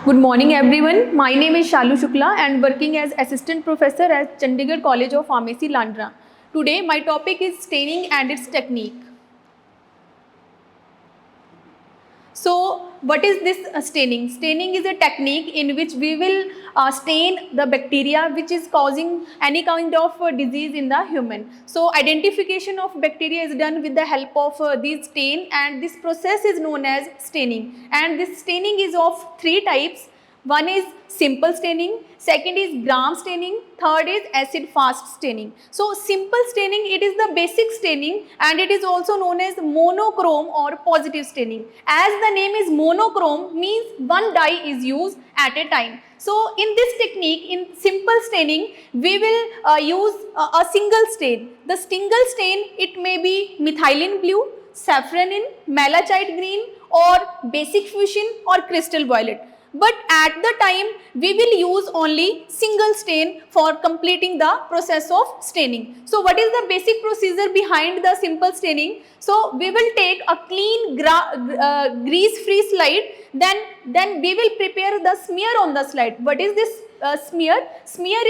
Good morning everyone. My name is Shalu Shukla and working as assistant professor at Chandigarh College of Pharmacy, Landra. Today my topic is staining and its technique. So what is this staining? Staining is a technique in which we will stain the bacteria which is causing any kind of disease in the human. So identification of bacteria is done with the help of these stain, and this process is known as staining. And this staining is of three types. One is simple staining, second is gram staining, third is acid fast staining. So simple staining, it is the basic staining and it is also known as monochrome or positive staining. As the name is monochrome, means one dye is used at a time. So in this technique, in simple staining, we will use a single stain. The single stain, it may be methylene blue, safranin, malachite green or basic fuchsin or crystal violet. But at the time we will use only single stain for completing the process of staining. So what is the basic procedure behind the simple staining? So we will take a clean grease free slide, then we will prepare the smear on the slide. What is this smear? Smear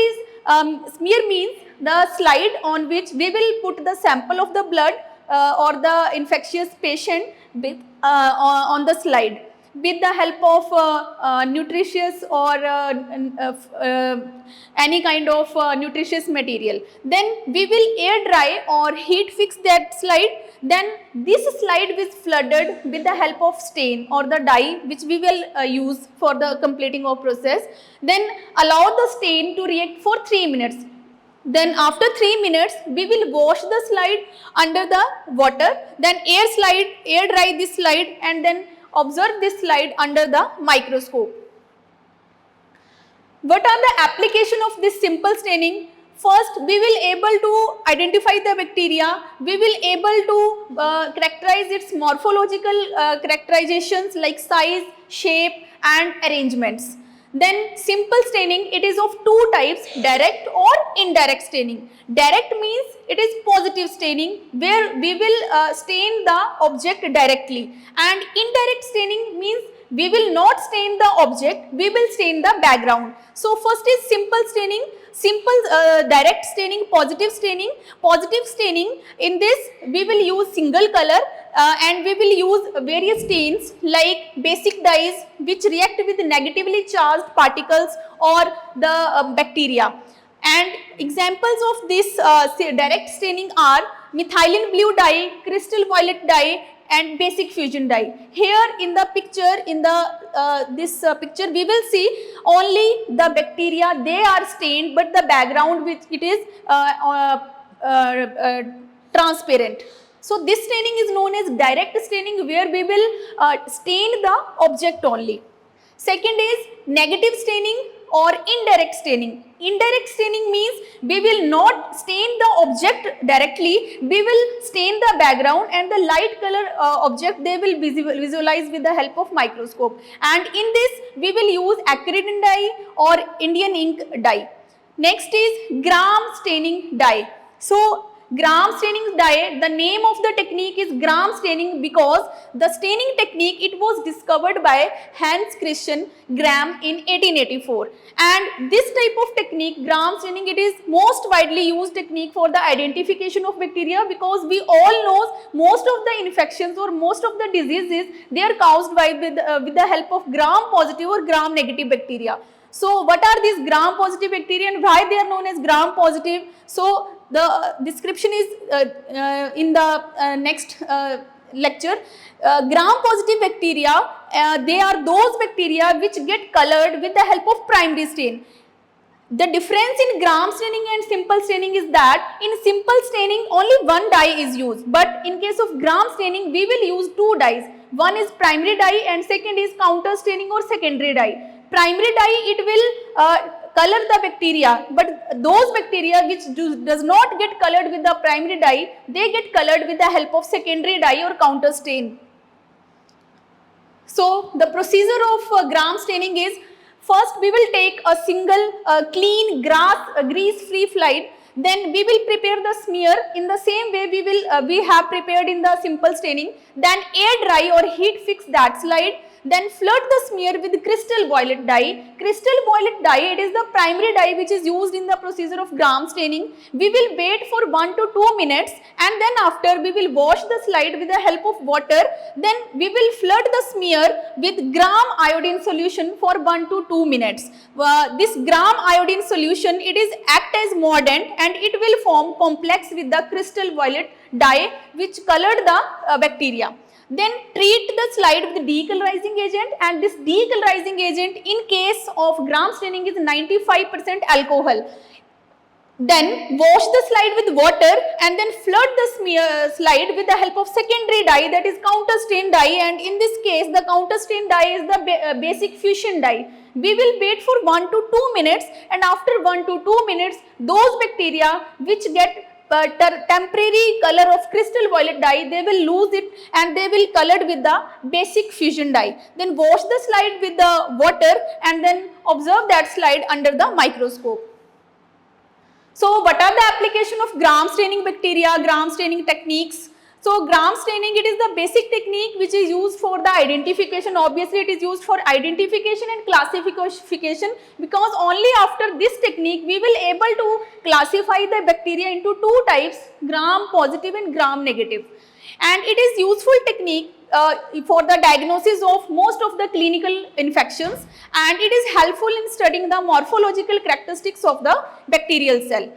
means the slide on which we will put the sample of the blood or the infectious patient with, on the slide with the help of nutritious or any kind of nutritious material. Then we will air dry or heat fix that slide. Then this slide is flooded with the help of stain or the dye which we will use for the completing of process. Then allow the stain to react for 3 minutes. Then after 3 minutes, we will wash the slide under the water. Then air dry this slide and then observe this slide under the microscope. What are the application of this simple staining? First, we will able to identify the bacteria. We will able to characterize its morphological characterizations like size, shape and arrangements. Then simple staining, it is of two types, direct or indirect staining. Direct means it is positive staining where we will stain the object directly, and indirect staining means we will not stain the object, we will stain the background. So first is simple staining, direct staining, positive staining. Positive staining, in this we will use single color and we will use various stains like basic dyes which react with negatively charged particles or the bacteria. And examples of this direct staining are methylene blue dye, crystal violet dye and basic fusion dye. Here in the picture, in the this picture we will see only the bacteria, they are stained, but the background which it is transparent. So this staining is known as direct staining where we will stain the object only. Second is negative staining or indirect staining. Indirect staining means we will not stain the object directly, we will stain the background and the light color object they will visualize with the help of microscope. And in this we will use acridine dye or Indian ink dye. Next is gram staining dye. So gram staining dye, the name of the technique is gram staining because the staining technique, it was discovered by Hans Christian Gram in 1884. And this type of technique, gram staining, it is most widely used technique for the identification of bacteria, because we all know most of the infections or most of the diseases, they are caused by with the help of gram positive or gram negative bacteria. So what are these gram positive bacteria and why they are known as gram positive? So the description is in the next lecture. Gram positive bacteria, they are those bacteria which get colored with the help of primary stain. The difference in gram staining and simple staining is that in simple staining only one dye is used, but in case of gram staining we will use two dyes. One is primary dye and second is counter staining or secondary dye. Primary dye, it will color the bacteria, but those bacteria which does not get colored with the primary dye, they get colored with the help of secondary dye or counter stain. So the procedure of gram staining is, first we will take a single clean grease free slide. Then we will prepare the smear in the same way we have prepared in the simple staining. Then air dry or heat fix that slide. then flood the smear with crystal violet dye. Crystal violet dye, it is the primary dye which is used in the procedure of gram staining. We will wait for 1 to 2 minutes and then after we will wash the slide with the help of water. Then we will flood the smear with gram iodine solution for 1 to 2 minutes. This gram iodine solution, it is act as mordant and it will form complex with the crystal violet dye which colored the bacteria. Then treat the slide with decolorizing agent, and this decolorizing agent in case of gram staining is 95% alcohol. Then wash the slide with water and then flood the slide with the help of secondary dye, that is counter stain dye, and in this case the counter stain dye is the basic fusion dye. We will wait for 1 to 2 minutes and after 1 to 2 minutes those bacteria which get temporary color of crystal violet dye, they will lose it and they will colored with the basic fusion dye. Then wash the slide with the water and then observe that slide under the microscope. So what are the application of gram staining bacteria, gram staining techniques? So gram staining, it is the basic technique which is used for the identification. Obviously it is used for identification and classification, because only after this technique we will able to classify the bacteria into two types, gram positive and gram negative. And it is useful technique for the diagnosis of most of the clinical infections, and it is helpful in studying the morphological characteristics of the bacterial cell.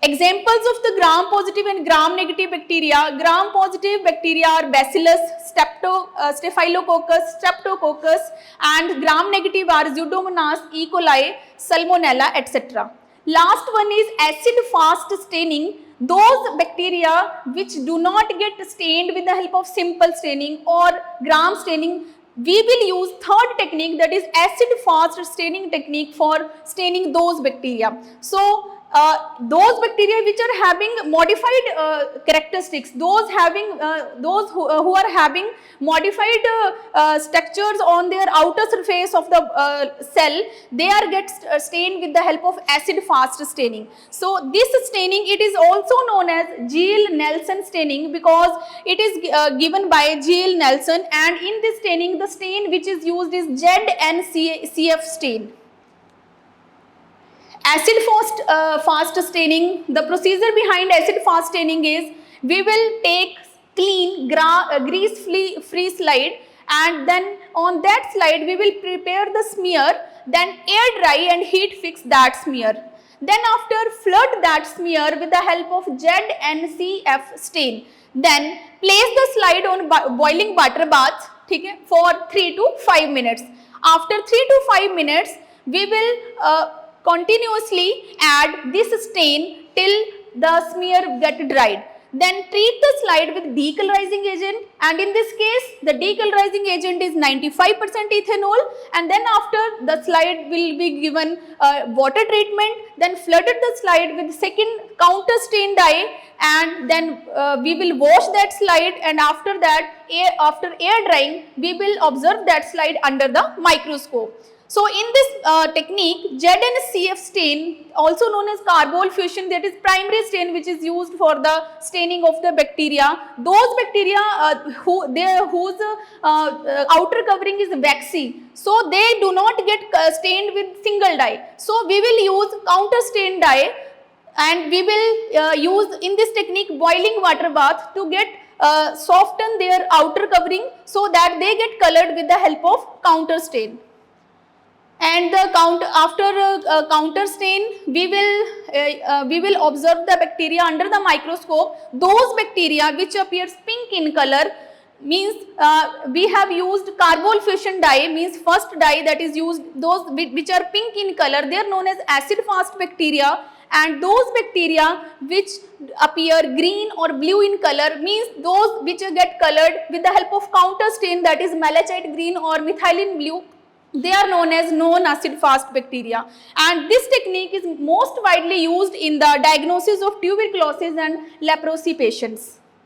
Examples of the gram positive and gram negative bacteria. Gram positive bacteria are Bacillus, Staphylococcus, Streptococcus, and gram negative are Pseudomonas, E. coli, Salmonella, etc. Last one is acid fast staining. Those bacteria which do not get stained with the help of simple staining or gram staining, we will use third technique, that is acid fast staining technique for staining those bacteria. So those bacteria which are having modified characteristics, those who are having modified structures on their outer surface of the cell, they are stained with the help of acid fast staining. So this staining, it is also known as Gill-Nelson staining because it is given by Gill-Nelson, and in this staining the stain which is used is ZNCF stain. Acid fast staining, the procedure behind acid fast staining is, we will take clean grease free slide and then on that slide we will prepare the smear, then air dry and heat fix that smear. Then after flood that smear with the help of ZNCF stain. Then place the slide on boiling water bath for 3 to 5 minutes. After 3 to 5 minutes we will continuously add this stain till the smear get dried. Then treat the slide with decolorizing agent, and in this case the decolorizing agent is 95% ethanol, and then after the slide will be given water treatment, then flooded the slide with second counter stain dye, and then we will wash that slide, and after that after air drying we will observe that slide under the microscope. So in this technique, ZNCF stain, also known as carbol fusion, that is primary stain which is used for the staining of the bacteria. Those bacteria whose outer covering is waxy, so they do not get stained with single dye. So we will use counter stain dye, and we will use in this technique boiling water bath to get soften their outer covering so that they get colored with the help of counter stain. And the counter stain, we will observe the bacteria under the microscope. Those bacteria which appears pink in color means we have used carbol fusion dye, means first dye that is used. Those which are pink in color, they are known as acid fast bacteria, and those bacteria which appear green or blue in color means those which get colored with the help of counter stain, that is malachite green or methylene blue. They are known as non-acid fast bacteria, and this technique is most widely used in the diagnosis of tuberculosis and leprosy patients.